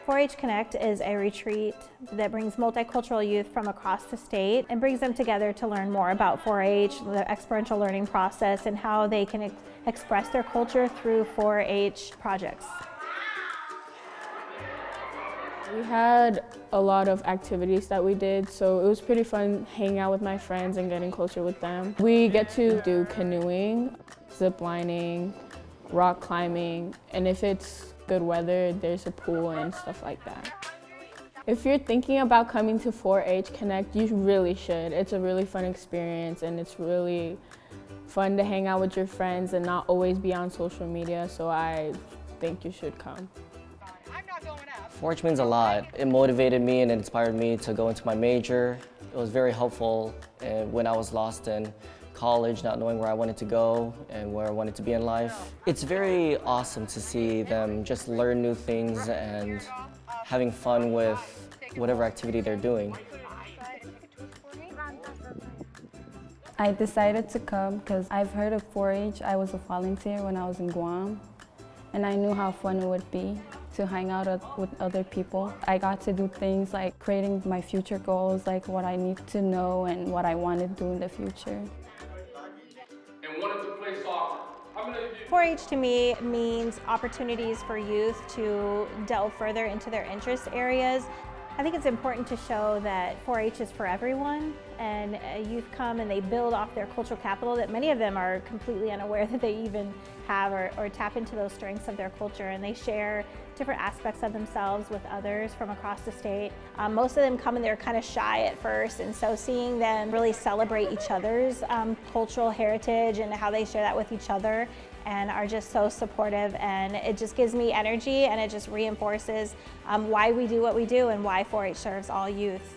4-H Connect is a retreat that brings multicultural youth from across the state and brings them together to learn more about 4-H, the experiential learning process, and how they can express their culture through 4-H projects. We had a lot of activities that we did, so it was pretty fun hanging out with my friends and getting closer with them. We get to do canoeing, zip lining, rock climbing, and if it's good weather, there's a pool and stuff like that. If you're thinking about coming to 4-H Connect, you really should. It's a really fun experience and it's really fun to hang out with your friends and not always be on social media, so I think you should come. 4-H means a lot. It motivated me and inspired me to go into my major. It was very helpful when I was lost in college, not knowing where I wanted to go and where I wanted to be in life. It's very awesome to see them just learn new things and having fun with whatever activity they're doing. I decided to come because I've heard of 4-H. I was a volunteer when I was in Guam, and I knew how fun it would be to hang out with other people. I got to do things like creating my future goals, like what I need to know and what I want to do in the future. 4-H to me means opportunities for youth to delve further into their interest areas. I think it's important to show that 4-H is for everyone, and youth come and they build off their cultural capital that many of them are completely unaware that they even have, or tap into those strengths of their culture, and they share different aspects of themselves with others from across the state. Most of them come and they're kind of shy at first, and so seeing them really celebrate each other's cultural heritage and how they share that with each other and are just so supportive, and it just gives me energy and it just reinforces why we do what we do and why 4-H serves all youth.